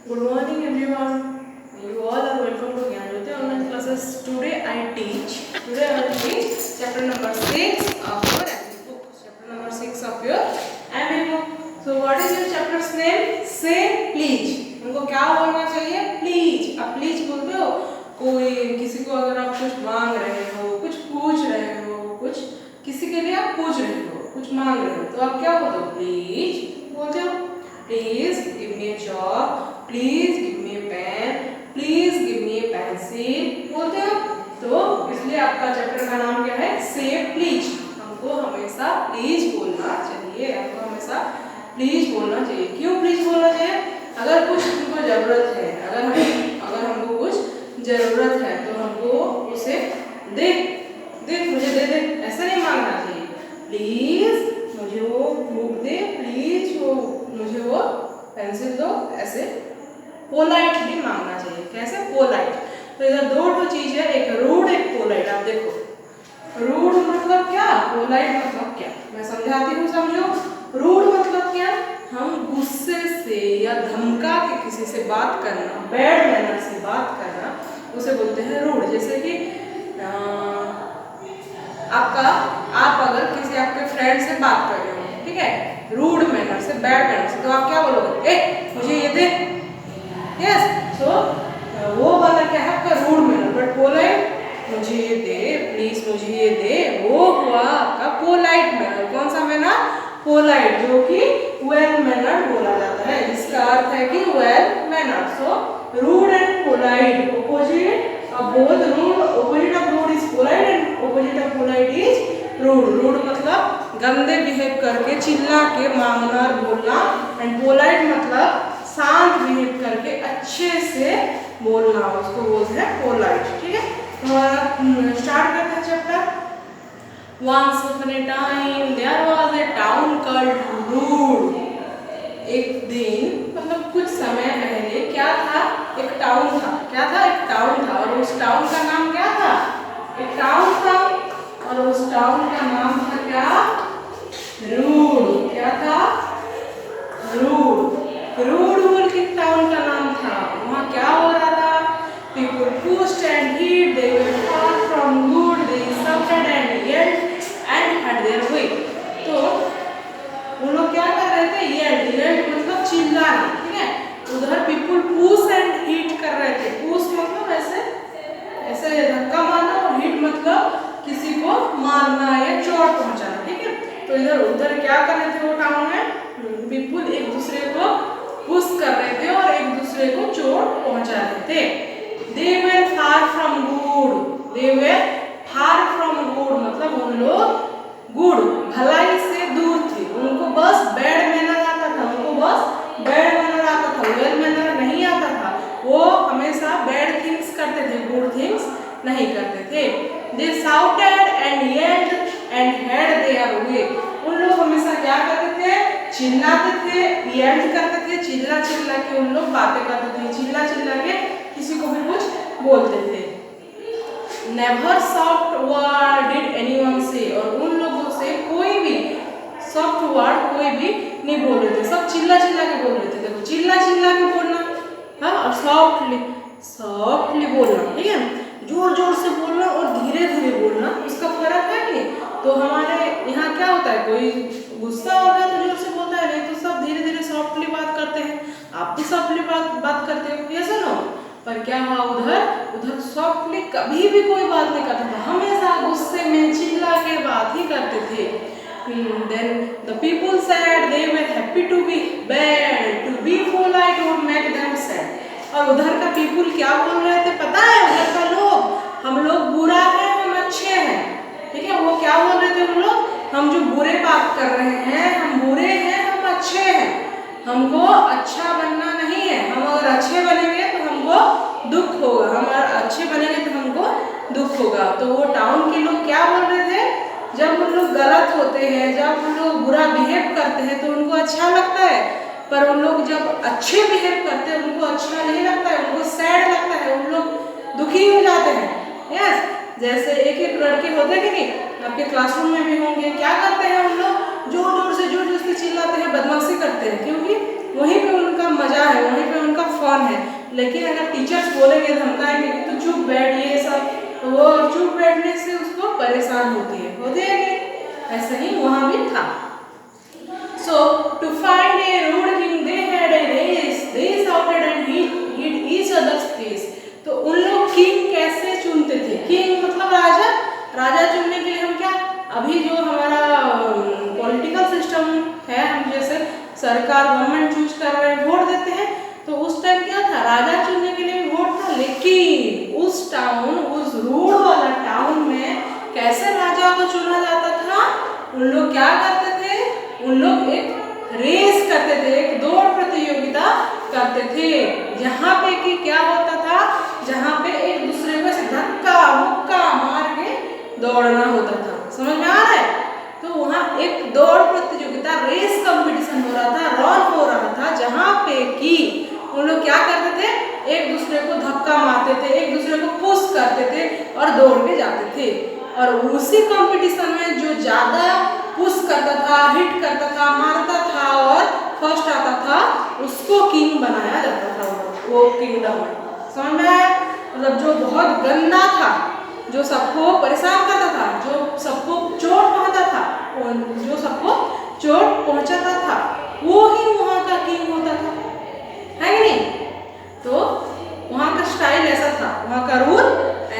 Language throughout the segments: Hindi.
Good morning everyone. You all are welcome to Gyanjyoti online classes. Today I will teach chapter number 6 of your MB book. Chapter number 6 of your MB book. So what is your chapter's name? Say please. हमको क्या बोलना चाहिए? Please. आप please बोलते हो कोई किसी को अगर आप कुछ मांग रहे हो, कुछ पूछ रहे हो, कुछ किसी के लिए आप पूछ रहे हो, कुछ मांग रहे हो, तो आप क्या बोलते हो? Please बोलते हो. Please give me a chalk. Please give me a pen. Please give me a pencil. बोलते हो. तो इसलिए आपका चैप्टर का नाम क्या है? Say please. हमको हमेशा please बोलना चाहिए. हमको हमेशा please बोलना चाहिए. क्यों please बोलना चाहिए? अगर कुछ हमको जरूरत है, अगर हमको कुछ जरूरत है तो हमको उसे दे मुझे दे ऐसा नहीं मांगना चाहिए. प्लीज मुझे वो बुक दे, प्लीज वो मुझे वो पेंसिल दो, ऐसे पोलाइटली मांगना चाहिए. कैसे? पोलाइट. तो इधर दो चीज है, एक रूड एक पोलाइट. आप देखो रूड मतलब क्या, पोलाइट मतलब क्या, मैं समझाती हूँ, समझो. रूड मतलब क्या? हम गुस्से से या धमका के किसी से बात करना, बैड मैनर से बात करना, उसे बोलते हैं रूड. जैसे कि आप अगर किसी आपके फ्रेंड से बात कर रहे हो, ठीक है, रूड मैनर से, बैड मैनर से, तो आप क्या बोलोगे? मुझे ये दे. यस. सो वो वाला क्या है आपका रूड मैनर. बट पोलाइट, मुझे ये दे, प्लीज मुझे ये दे, वो हुआ आपका पोलाइट मैनर. कौन सा मैनर? पोलाइट, जो कि वेल मैनर बोला जाता है, जिसका अर्थ है कि well manner. So rude and polite opposite of both. Rude, opposite of rude is polite and opposite of polite is rude. Rude मतलब गंदे बिहेव करके, चिल्ला के मांगना और बोलना, एंड पोलाइट मतलब शांत बिहेव करके अच्छे से बोलना, उसको बोलते हैं पोलाइट. ठीक है. तो स्टार्ट करते हैं chapter. Once upon a time there was a town called Rude. एक दिन मतलब कुछ समय पहले क्या था? एक टाउन था. क्या था? एक टाउन था. और उस टाउन का नाम क्या था? एक टाउन था. और उस टाउन का नाम था क्या? रूड. क्या था? रूड. रूड बोल के टाउन का नाम था. वहाँ क्या हो रहा था? People pushed and hid. They were far from good. They shouted and yelled and had their way. तो वो लोग क्या कर रहे थे? yelled मतलब चिल्लाना. ठीक है. उधर पीपुल पुश एंड हिट कर रहे थे. पुश मतलब ऐसे धक्का मारना, और हिट मतलब किसी को मारना या चोट पहुंचाना. ठीक है. तो इधर उधर क्या कर रहे थे वो टाउन में? पीपुल एक दूसरे को पुश कर रहे थे और एक दूसरे को चोट पहुंचा रहे थे. They were far from good. They were far from good मतलब उन लोग गुड, भलाई से दूर थे. उनको बस बैड मैनर आता था. उनको बस बैड मैनर आता था, वेल मैनर नहीं आता था. वो हमेशा बैड थिंग्स करते थे, गुड थिंग्स नहीं करते थे. They shouted and yelled and had their way. उन लोग हमेशा क्या करते थे? चिल्लाते थे, yelled करते थे, चिल्ला के उन लोग बातें करते थे, चिल्ला के किसी को भी कुछ बोलते थे. Never soft word did anyone say. और उन लोगों से कोई भी सॉफ्ट वर्ड कोई भी नहीं बोल रहे थे. सब चिल्ला के बोल रहे थे. देखो चिल्ला के बोलना, हाँ, और सॉफ्टली बोलना. ठीक है. जोर से बोलना और धीरे बोलना, उसका फर्क है कि. तो हमारे यहाँ क्या होता है, कोई गुस्सा हो गया तो जोर से बोलता है, नहीं तो सब धीरे सॉफ्टली बात करते हैं. आप भी सॉफ्टली बात करते हो, ये सुनो. पर क्या हुआ? उधर सॉफ्टली कभी भी कोई बात नहीं करता था. हमेशा गुस्से में चिल्ला के बात ही करते थे. Then the people said they were happy to be bad. To be polite would make them sad. और उधर का पीपुल क्या बोल रहे थे पता है? उधर का लोग, हम लोग बुरा है, हम अच्छे हैं. ठीक है. वो क्या बोल रहे थे उन लोग? हम जो बुरे बात कर रहे हैं, हम बुरे हैं, हम अच्छे हैं, हमको अच्छा बनना नहीं है. हम अगर अच्छे बनेंगे तो हमको दुख होगा, हम अच्छे बनेंगे तो हमको दुख होगा. तो वो टाउन के लोग क्या बोल रहे थे? जब उन लोग गलत होते हैं, जब उन लोग बुरा बिहेव करते हैं तो उनको अच्छा लगता है. पर उन लोग जब अच्छे बिहेव करते हैं उनको अच्छा नहीं लगता है, उनको सैड लगता है, उन लोग दुखी हो जाते हैं. यस. जैसे एक लड़के होते हैं कि नहीं, आपके क्लासरूम में भी होंगे. क्या करते हैं उन लोग? जोर से चिल्लाते हैं, बदमाशी करते हैं, क्योंकि वहीं पे उनका मजा है, वहीं पे उनका फन परेशान है, लेकिन अगर टीचर्स बोलेंगे धमकाएंगे कि तू चुप बैठ ये सब, तो वो चुप बैठने से उसको परेशान होती है नहीं? ऐसा ही वहाँ भी था। So to find a rude king they had a race. They shouted and hid each other's face. तो उन लोग किंग कैसे चुनते थे? किंग मतलब राजा। राजा चुनने के लिए हम क्या, अभी जो हमारा पॉलिटिकल सिस्टम है, हम जैसे सरकार गवर्नमेंट चूज कर रहे हैं, वोट देते हैं, तो उस टाइम क्या था, राजा चुनने के लिए वोट था। लेकिन उस टाउन, उस रूड वाला टाउन में कैसे राजा को चुना जाता था? उन लोग क्या करते थे? उन लोग एक रेस करते थे, एक दौड़ प्रतियोगिता करते थे, जहाँ पे कि क्या होता था, जहाँ पे एक दूसरे को धक्का मुक्का मार के दौड़ना होता था। समझ में आ रहा है? तो वहाँ एक दौड़ प्रतियोगिता, रेस कंपटीशन हो रहा था, रन हो रहा था, जहाँ पे कि उन लोग क्या करते थे, एक दूसरे को धक्का मारते थे, एक दूसरे को पुश करते थे और दौड़ के जाते थे। और उसी कंपटीशन में जो ज़्यादा पुश करता था, हिट करता था, मारता था और फर्स्ट आता था, उसको किंग बनाया जाता था वो किंगडम में। समझ में आया? मतलब जो बहुत गंदा था, जो सबको परेशान करता था, जो सबको चोट पहुंचाता था, जो सबको चोट पहुंचाता था, वो ही वहाँ का किंग होता था, है कि नहीं? तो वहाँ का स्टाइल ऐसा था, वहाँ का रूल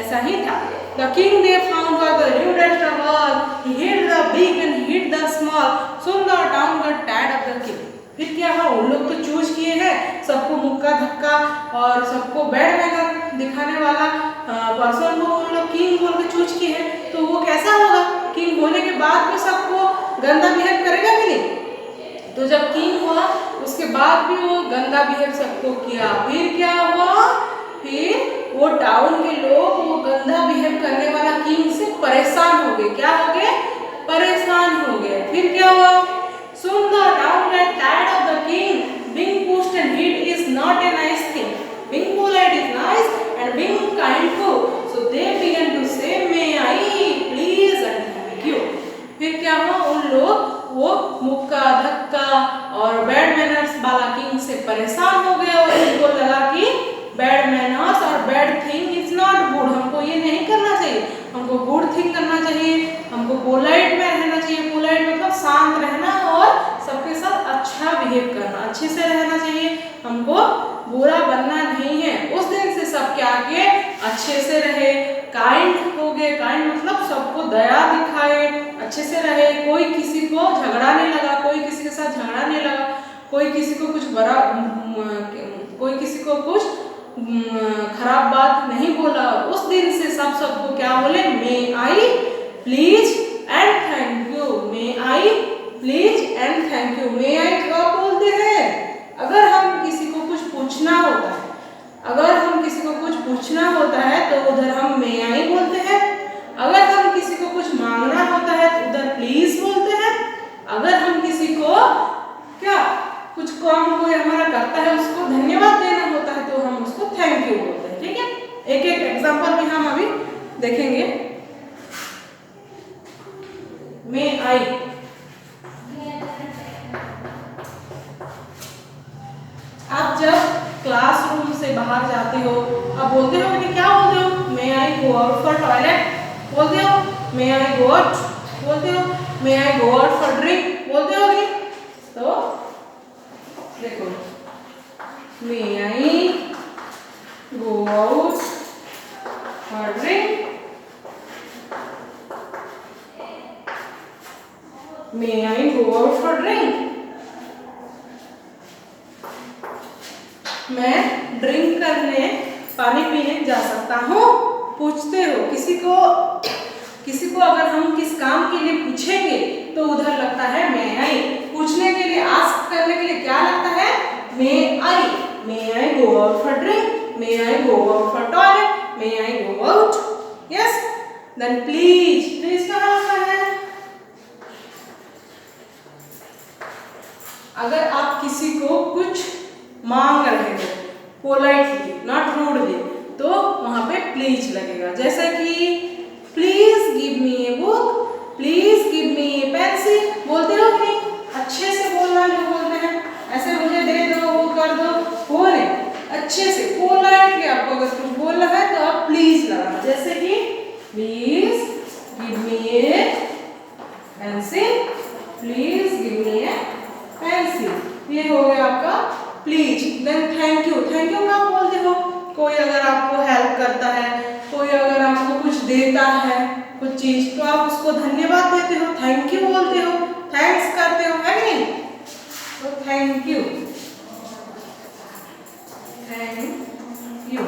ऐसा ही था। The king they found was the rudest of all. He hit the big and hit the small. Soon the town got tired of the king. फिर क्या हुआ? उन लोग तो चूज किए हैं, सबको मुक्का धक्का और सबको बैड मैनर दिखाने वाला पर्सन को उन लोग किंग बोल के चूज किए हैं, तो वो कैसा होगा? किंग होने के बाद भी सबको गंदा बिहेव करेगा कि नहीं? तो जब किंग हुआ उसके बाद भी वो गंदा बिहेव सबको किया। फिर क्या हुआ? फिर वो टाउन के लोग वो गंदा बिहेव करने वाला किंग से परेशान हो गए। क्या हो गए? परेशान हो गए। फिर क्या हुआ? Soon the town got tired of the king. Being pushed and hit is not a nice thing. Being polite is nice and being kind too. So they began to say, "May I please and thank you." फिर क्या हुआ? उन लोग वो मुक्का धक्का और बैड मैनर्स वाला किंग से परेशान हो गए और उनको लगा कि बैड मैनर्स और bad thing is not good, हमको ये नहीं करना चाहिए, हमको गुड थिंग करना चाहिए, हमको पोलाइट में रहना चाहिए। पोलाइट मतलब शांत रहना और सबके साथ अच्छा बिहेव करना, अच्छे से रहना चाहिए, हमको बुरा बनना नहीं है। उस दिन से सब क्या किए? अच्छे से रहे, काइंड हो गए। काइंड मतलब सबको दया दिखाए, अच्छे से रहे, कोई किसी को झगड़ा नहीं लगा, कोई किसी के साथ झगड़ा नहीं लगा, कोई किसी को कुछ बड़ा, कोई किसी को कुछ खराब बात नहीं बोला। उस दिन से सब सबको क्या बोले? May I please and thank you. May I please and thank you. May I कब बोलते हैं? अगर हम किसी को कुछ पूछना होता है, अगर हम किसी को कुछ पूछना होता है तो उधर हम मे आई बोलते हैं। अगर हम किसी को कुछ मांगना होता है तो उधर प्लीज बोलते हैं। अगर हम किसी को क्या कुछ काम कोई हमारा करता है उसको धन्यवाद देना होता है तो हम उसको थैंक यू बोलते हैं। ठीक है, एक एक एग्जांपल भी हम अभी देखेंगे। मे आई, आप जब क्लासरूम से बाहर जाते हो आप बोलते हो कि क्या बोलते हो? May I go out for toilet बोलते हो, मे आई गो आउट बोलते हो, may I go out for drink बोलते हो कि? तो देखो, may I go out for drink, may I go out for drink. मैं ड्रिंक करने, पानी पीने जा सकता हूँ। पूछते हो किसी को अगर हम किस काम के लिए पूछेंगे तो उधर लगता है मे आई। पूछने के लिए, आस्क करने के लिए क्या लगता है? May I. May I go out for drink, may I go out for toilet, may I go out. Yes, then please, please कहाँ लगता है? अगर आप किसी को कुछ मांग रहे हो पोलाइटली, नॉट रूडली, तो वहां पे प्लीज लगेगा। जैसे कि please give me a book, please give me a pencil बोलते हो कि अच्छे से बोलना जो बोलते हैं, ऐसे मुझे दे दो, वो कर दो, हो नहीं, अच्छे से पोलाइटली आपको अगर कुछ बोलना है तो आप प्लीज लगाना, जैसे कि please give me a pencil, please give me a pencil, ये हो गया आपका please. Then thank you, thank you आप बोलते हो, कोई अगर आपको हेल्प करता है, कोई अगर आपको कुछ देता है कुछ चीज, तो आप उसको धन्यवाद देते हो, थैंक यू बोलते हो, थैंक्स करते हो, है कि नहीं? तो thank you, thank you,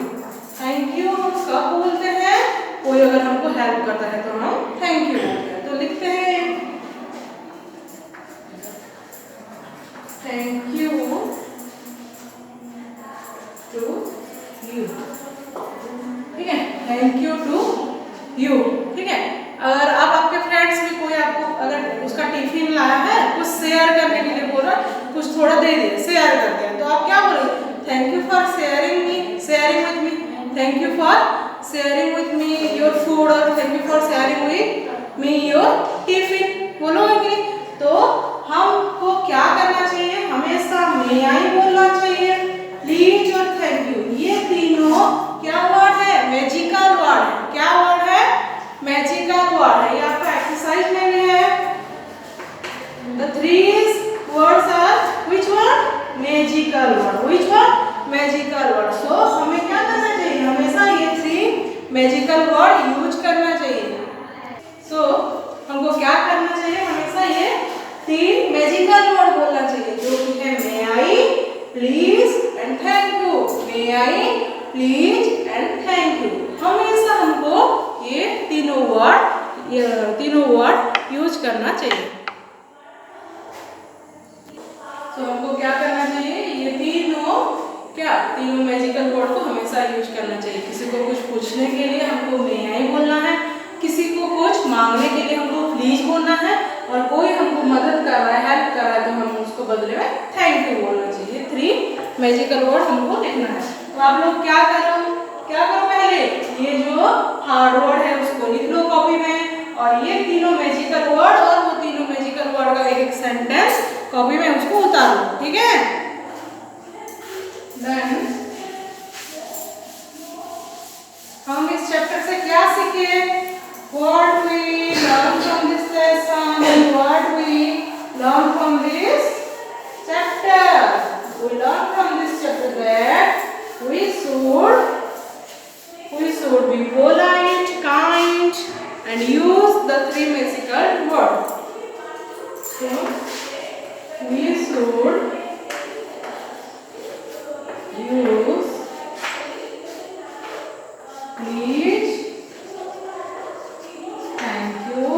thank you हम कब बोलते हैं? कोई अगर हमको हेल्प करता है तो हम थैंक यू बोलते हैं। तो लिखते हैं थैंक यू टू यू, ठीक है, थैंक यू टू यू, ठीक है। अगर अब आपके फ्रेंड्स में कोई आपको अगर उसका टिफिन लाया है, कुछ शेयर करने के लिए बोल रहा, कुछ थोड़ा दे दे, शेयर करते हैं, तो आप क्या बोलोगे? Thank you for sharing me, sharing with me, thank you for sharing with me your food, और thank you for sharing with me your tiffin, बोलोगे कि नहीं? तो हमको क्या करना चाहिए? हमेशा मे आई बोलना चाहिए, प्लीज और थैंक यू, ये तीनों क्या वर्ड है? मैजिकल वर्ड है। क्या वर्ड है? मैजिकल वर्ड है। ये आपका एक्सरसाइज में भी है। The three words are which word? Magical word. Which word? Magical word. So हमें क्या करना चाहिए? हमेशा ये थ्री मैजिकल वर्ड यूज करना चाहिए। So हमको क्या करना चाहिए? हमेशा ये तीन मैजिकल वर्ड बोलना चाहिए, जो कि है may I, please and thank you, may I, please and thank you. हमेशा हमको ये तीनों वर्ड यूज करना चाहिए। तो हमको क्या करना चाहिए? ये तीनों मैजिकल वर्ड को हमेशा यूज करना चाहिए। किसी को कुछ पूछने के लिए हमको मे आई बोलना है, किसी को कुछ मांगने के लिए हमको प्लीज बोलना है, और कोई हमको मदद कर रहा है, हेल्प कर रहा है, तो हम उसको बदले में थैंक यू बोलना चाहिए। थ्री मैजिकल वर्ड हमको लिखना है। तो आप लोग क्या करो पहले ये जो हार्ड वर्ड है उसको लिख लो कॉपी में, और ये तीनों मैजिकल वर्ड और वो तीनों मैजिकल वर्ड का एक सेंटेंस कॉपी में उसको उतार लो, ठीक है? देन हम इस चैप्टर से क्या सीखे? What we learn from this lesson and what we learn from this chapter? We learn from this chapter that we should be polite, kind, and use the three magical words. So we should use please, thank you.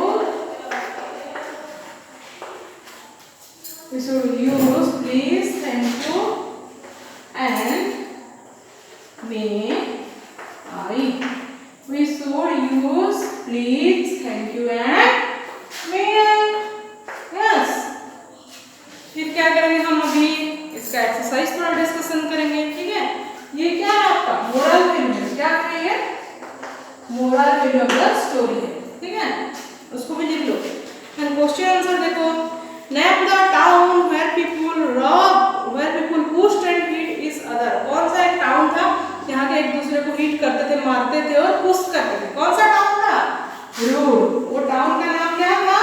We should use please, thank you, and may I. We should use please, thank you, and may I. Yes. फिर क्या करेंगे हम? अभी इसका एक्सरसाइज थोड़ा डिस्कशन करेंगे, ठीक है? ये क्या है आपका मोरल वैल्यू, क्या है ये? Moral value of the story है, ठीक है? उसको भी लिख लो। एंड क्वेश्चन आंसर देखो, name the town where people pushed and hit each other. कौन सा एक टाउन था जहाँ के एक दूसरे को हिट करते थे, मारते थे और पुश करते थे? कौन सा टाउन था? रूड। वो टाउन का नाम क्या था?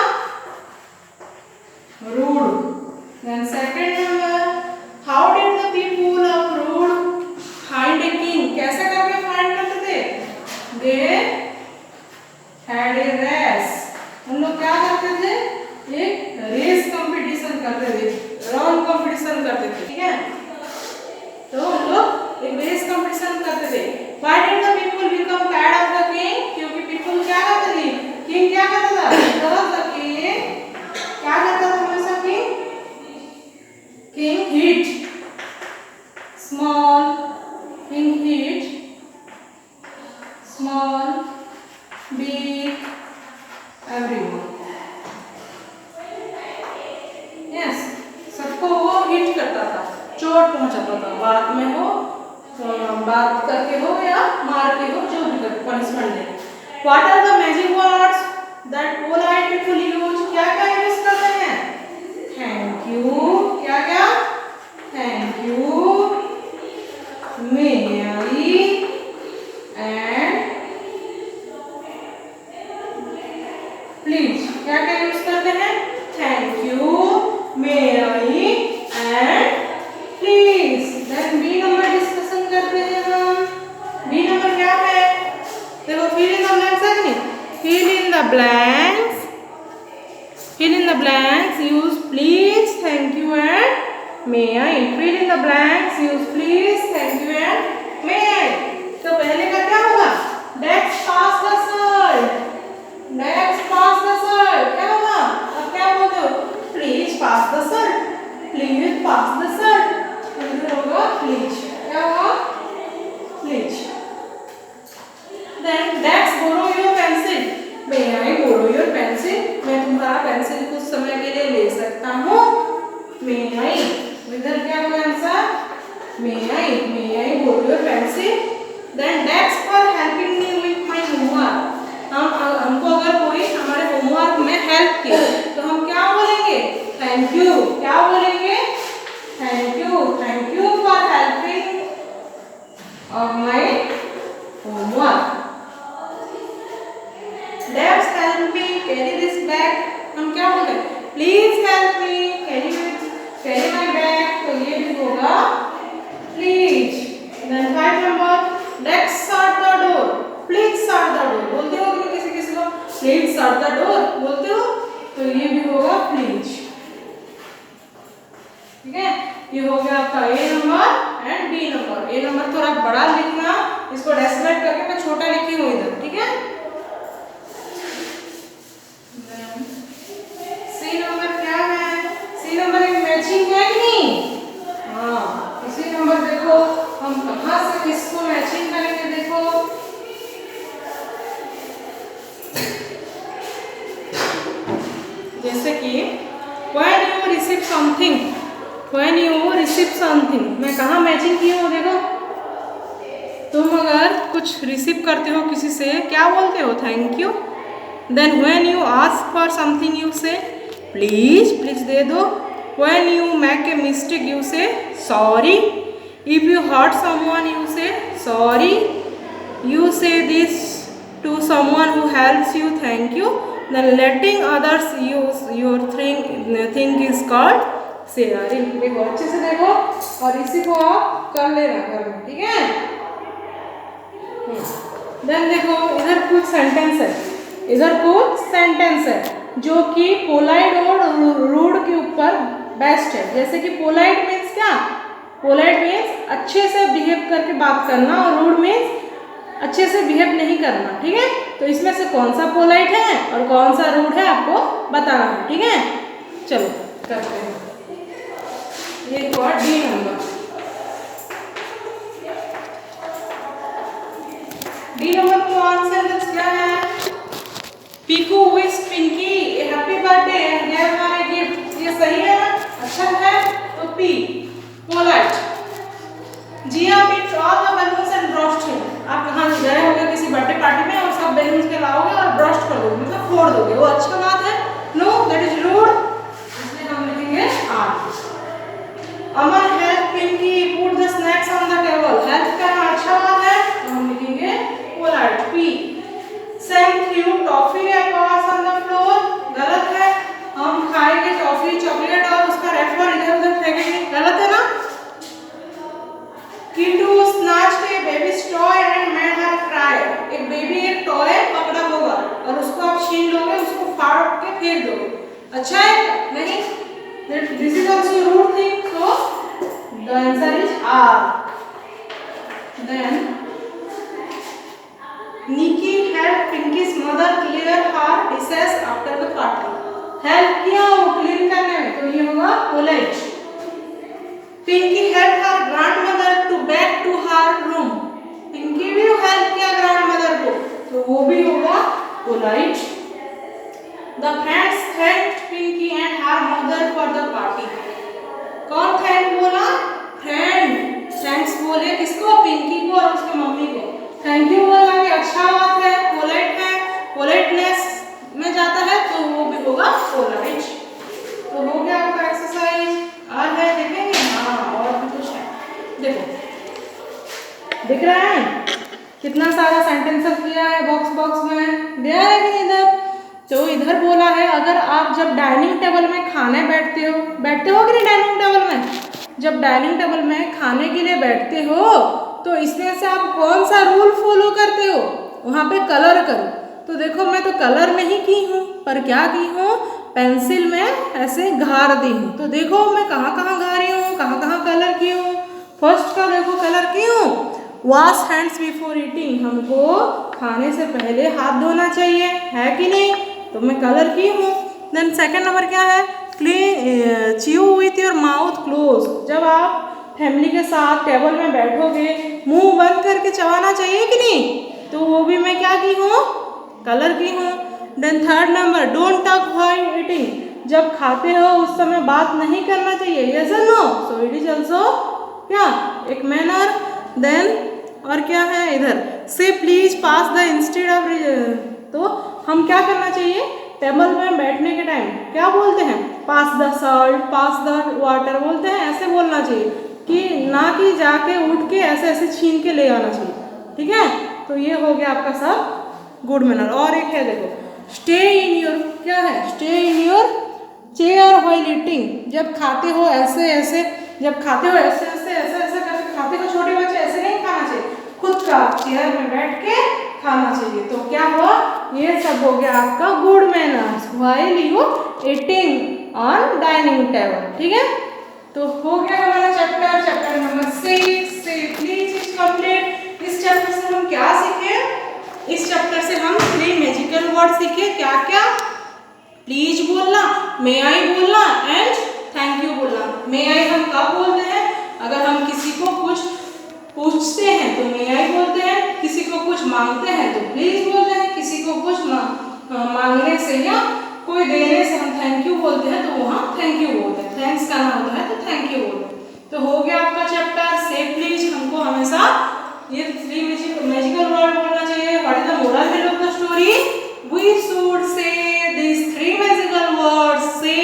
Rude. Then second number, how did the people of Rude find a king? कैसे करके find करते थे? They had a race. उन लोग क्या करते थे? एक रेस कंपटीशन करते थे, रन कंपटीशन करते थे, ठीक है? तो उन लोग एक रेस कंपटीशन करते थे। Why did the people become tired of the king? क्योंकि people क्या करते थे? King क्या करता था? Because the king क्या करता था हमेशा? King hit small, king hit small, big, everyone. Yes, सबको वो हिट करता था, चोट पहुंचाता था, बात में हो, बात करके हो या मार के हो, जो भी करके punishment they. What are the magic words that polite people use? क्या क्या यूज करते हैं? Thank you, क्या क्या? Thank you, may I and please. क्या क्या यूज करते हैं? Thank you, may I and please. Then B number discussion करते हैं हम। बी नंबर क्या है? देखो फिल इन द ब्लैंक्स है कि नहीं? Fill in the blanks, fill in the blanks, use please, thank you and may I. Fill in the blanks, use please, thank you and may I. तो पहले का क्या होगा? Next pass the salt. Next pass the salt. क्या होगा? अब क्या बोलते हो? Please pass the salt. Please pass the salt. इधर होगा please. क्या होगा? Please. Then next borrow your pencil. May I borrow your pencil? मैं तुम्हारा पेंसिल कुछ समय के लिए ले सकता हूँ? May I. इधर क्या होगा answer? May I borrow your pencil? Then next for helping me with my homework. हमको अगर कोई हमारे होमवर्क में हेल्प किया तो हम क्या बोलेंगे? Thank you. क्या बोलेंगे? Thank you for helping of my homework. Let's help me carry this bag. हम क्या बोले? Please help me carry my bag. तो ये भी होगा please. Then 5 number. Let's shut the door. Please shut the door. बोलते हो कि किसी किसी को please shut the door बोलते हो? तो ये भी होगा please. ठीक है? ये हो गया आपका A number and B number. A number थोड़ा बड़ा लिखना, इसको डेसिमेट करके मैं छोटा लिखी हूँ इधर। ठीक है? सी नंबर क्या है? सी नंबर एक मैचिंग है कि नहीं? हाँ, इसी नंबर देखो हम कहाँ से किसको मैचिंग करेंगे। देखो जैसे कि when you receive something, मैं कहाँ मैचिंग की हूँ? देखो तुम अगर कुछ रिसीव करते हो किसी से क्या बोलते हो? Thank you. Then when you ask for something you say please दे दो। When you make a mistake you say sorry. If you hurt someone you say sorry. You say this to someone who helps you, thank you. Then letting others use your thing is called sharing. देखो अच्छे से देखो और इसी को आप कर लेना घर में। ठीक है? Then देखो इधर कुछ सेंटेंस है जो कि पोलाइट और रूड के ऊपर बेस्ट है। जैसे कि पोलाइट मीन्स क्या? पोलाइट मीन्स अच्छे से बिहेव करके बात करना और रूड मीन्स अच्छे से बिहेव नहीं करना। ठीक है? तो इसमें से कौन सा पोलाइट है और कौन सा रूड है आपको बताना है। ठीक है? चलो करते हैं। ये हुआ डी नंबर। डी नंबर को आंसर क्या है? Piku wished Pinky a happy birthday and gave her a gift. ये सही है ना? अच्छा है तो P polite. Jia picked all the balloons and brushed him. आप कहाँ गए होगे किसी बर्थडे पार्टी में और सब बैलून्स के लाओगे और ब्रश कर दोगे, मतलब फोड़ दोगे, वो अच्छा बात है? No, that is rude. इसलिए हम लिखेंगे R. Aman helped Pinky put the snacks on the table. Help करना अच्छा बात है तो हम लिखेंगे polite P. Sam threw toffee wrappers on the floor. गलत है, हम खाएंगे टॉफी चॉकलेट और उसका रैपर इधर उधर फेंकेंगे, गलत है ना? Kintu snatched a baby's toy and made her cry. एक बेबी एक टॉय पकड़ा होगा और उसको आप छीन लोगे, उसको फाड़ के फेंक दोगे, अच्छा है? नहीं, this is also rude thing, so the answer is R. Then Nikki helped Pinky's mother clear her dishes after the party. Help किया वो क्लीन करने में, तो ये होगा polite. Pinky helped her grandmother to back to her room. Pinky भी help किया grandmother को, तो वो भी होगा polite. The friends thanked Pinky and her mother for the party. कौन thank बोला? Friend. Thanks बोले किसको? Pinky को और उसके मम्मी को। थैंक यू बोलना कि अच्छा बात है, पोलाइट है, पोलाइटनेस में जाता है तो वो भी होगा पोलाइट। तो हो गया आपका एक्सरसाइज। और है देखेंगे? हाँ और भी कुछ है, देखो दिख रहा है कितना सारा सेंटेंसेस दिया है बॉक्स बॉक्स में, दिया है कि इधर। तो इधर बोला है अगर आप जब डाइनिंग टेबल में खाने बैठते हो कि नहीं डाइनिंग टेबल में, जब डाइनिंग टेबल में खाने के लिए बैठते हो तो इसमें से आप कौन सा रूल फॉलो करते हो, वहाँ पे कलर करो। तो देखो मैं तो कलर नहीं की हूँ, पर क्या की हूँ, पेंसिल में ऐसे घार दी हूँ। तो देखो मैं कहाँ कहाँ घा रही हूँ, कहाँ कहाँ कलर की हूँ। फर्स्ट का देखो कलर की हूँ, वॉश हैंड्स बिफोर ईटिंग, हमको खाने से पहले हाथ धोना चाहिए, है कि नहीं, तो मैं कलर की हूँ। देन सेकंड नंबर क्या है, clean chew with your mouth close, जब आप फैमिली के साथ टेबल में बैठोगे मुंह बंद करके चबाना चाहिए कि नहीं, तो वो भी मैं क्या की हूँ, कलर की हूँ। Then third number, don't talk while eating, जब खाते हो उस समय बात नहीं करना चाहिए, यस और no, so it is also क्या एक मैनर। देन और क्या है इधर, say please pass the instead of, तो हम क्या करना चाहिए, टेबल में बैठने के टाइम क्या बोलते हैं, pass the salt, pass the water बोलते हैं, ऐसे बोलना चाहिए कि ना कि जाके उठ के ऐसे ऐसे छीन के ले आना चाहिए, ठीक है। तो ये हो गया आपका सब गुड मैनर। और एक है देखो, स्टे इन योर, क्या है, stay in your chair while eating, जब खाते हो ऐसे ऐसे, जब खाते हो ऐसे ऐसे ऐसे ऐसे करके खाते हो, छोटे बच्चे ऐसे नहीं खाना चाहिए, खुद का चेयर में बैठ के खाना चाहिए। तो क्या हुआ, ये सब हो गया आपका good manners while you eating on dining table, ठीक है। तो हो गया हमारा चैप्टर नंबर 6 से प्लीज इज कंप्लीट। इस चैप्टर से हम क्या सीखे, इस चैप्टर से हम 3 मैजिकल वर्ड सीखे, क्या क्या, प्लीज बोलना, मे आई बोलना एंड थैंक यू बोलना। मे आई हम कब बोलते हैं, अगर हम किसी को कुछ पूछते हैं तो मे आई बोलते हैं, किसी को कुछ मांगते हैं तो प्लीज बोलते हैं, किसी को कुछ मांगने से या कोई देने से हम थैंक यू बोलते हैं तो वहाँ थैंक यू बोलते हैं, थैंक्स करना होता है तो थैंक यू बोलते हैं। तो हो गया आपका चैप्टर से प्लीज, हमको हमेशा ये 3 मैजिकल वर्ड बोलना चाहिए। What is the moral of the story, we should say these 3 magical words, say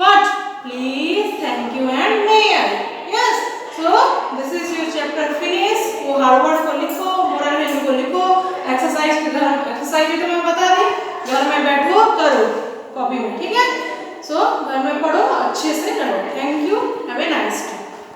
what, please, thank you and may I, yes। so this is your chapter finish। वो हर वर्ड को लिखो, मोरल वैल्यू को लिखो, एक्सरसाइज के घर, एक्सरसाइज तो मैं बता दी, घर में बैठो करो कॉपी में, ठीक है। सो घर में पढ़ो, अच्छे से करो। Thank you, have a nice day.